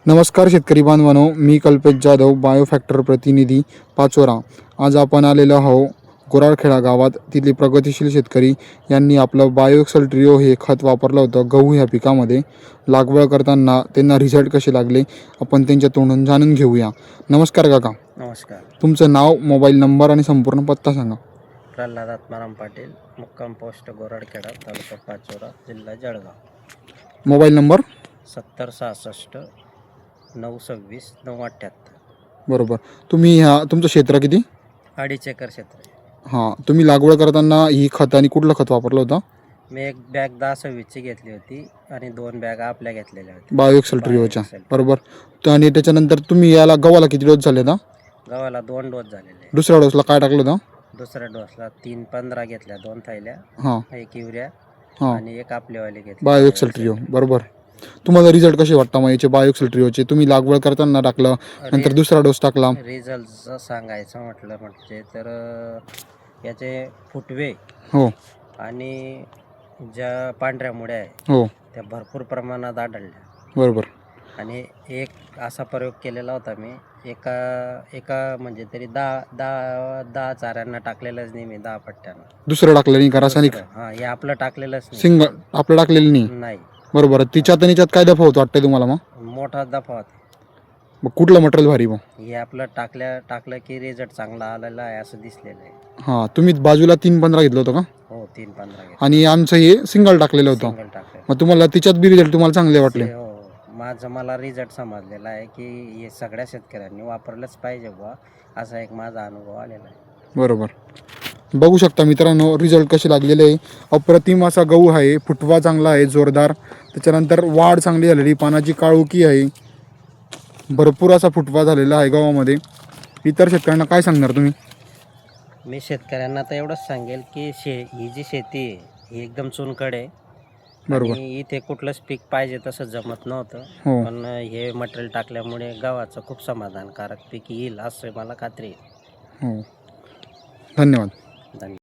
नमस्कार शेतकरी बांधवांनो, मी कल्पेश जाधव, बायोफॅक्टर प्रतिनिधी पाचोरा। आज आपण आलेलो आहो गोराळखेडा गावात। तिथले प्रगतिशील शेतकरी यांनी आपलं बायोएक्सल ट्रिओ हे खत वापरलं होतं गहू ह्या पिकामध्ये। लागवड करताना त्यांना रिझल्ट कसे लागले आपण त्यांच्या तोंडून जाणून घेऊया। नमस्कार काका। नमस्कार। तुमचं नाव, मोबाईल नंबर आणि संपूर्ण पत्ता सांगा। प्रल्हाद आत्माराम पाटील, मुक्काम पोस्ट गोराळखेडा, तालुका पाचोरा, जिल्हा जळगाव। Mobile number 7066 926 978। बरोबर। तुम्ही तुमचं क्षेत्र किती? 2.5 एकर क्षेत्र आहे। हां, तुम्ही लागवड करताना ही खत आणि कुठलं खत वापरलं होतं? मी एक बॅग 10-26ची घेतली होती आणि 2 बॅग आपल्या घेतलेल्या होत्या बायोएक्सल ट्रिओच्या, बरोबर। आणि त्याच्यानंतर तुम्ही याला गव्हाला किती डोस झाले आता? गव्हाला 2 डोस झालेले आहे। दुसऱ्या डोसला काय टाकलं होतं? दुसऱ्या डोसला 3-15 घेतल्या, 2 थैल्या, हां 1 युरिया हां, आणि एक आपलेवाली घेतली बायोएक्सल ट्रिओ, बरोबर। तुम्हाला रिझल्ट कसे वाटतं मग याचे बायोएक्सल ट्रिओचे? तुम्ही लागवड करताना टाकलं, नंतर दुसरा डोस टाकला? रिझल्टचं सांगायचं म्हटलं म्हणजे तर याचे फुटवे हो आणि ज्या पांढऱ्या मुळ्या आहे हो, त्या भरपूर प्रमाणात आढळल्या। बरोबर। आणि एक असा प्रयोग केलेला होता मी, एका एका म्हणजे तरी 10 चाऱ्यांना टाकलेलंच नाही मी, 10 पट्ट्यांना। दुसरं टाकलं नाही का रासायनिक? हां, हे आपलं टाकलेलंच नाही, सिंगल आपलं टाकलेलं नाही, नाही। बरोबर। तिच्यात आणि याच्यात काय तफावत वाटते तुम्हाला मग? मोठा तफावत आहे। मग कुठलं मटेरियल भारी मग? हे आपलं टाकलं की रिझल्ट चांगला आलेला आहे असं दिसलेलं आहे। हां, तुम्ही बाजूला 3-15 घेतलं होतं का? हो, 3-15 घेतलं आणि आमचं हे सिंगल टाकलेलं होतं। सिंगल टाकलं। मग तुम्हाला तिच्यात बी रिझल्ट तुम्हाला चांगले वाटले? हो, मला रिझल्ट समजलेला आहे की हे सगळ्या शेतकऱ्यांनी वापरलंच पाहिजे बुवा, असा एक माझा अनुभव आलेला आहे। बरोबर। बघू शकता मित्रांनो, रिझल्ट कसे लागलेले आहे। अप्रतिम असा गहू आहे, फुटवा चांगला आहे, जोरदार। त्याच्यानंतर वाढ चांगली झालेली, पानाची काळोखी आहे, भरपूर असा फुटवा झालेला आहे गव्हामध्ये। इतर शेतकऱ्यांना काय सांगणार तुम्ही? मी शेतकऱ्यांना तर एवढंच सांगेल की ही जी शेती आहे ही एकदम चुनखड आहे, बरोबर। आणि इथे कुठलंच पीक पाहिजे तसं जमत नव्हतं, हो पण हे मटेरियल टाकल्यामुळे गव्हाचं खूप समाधानकारक पीक येईल असं मला खात्री आहे। हो, धन्यवाद। धन्यवाद।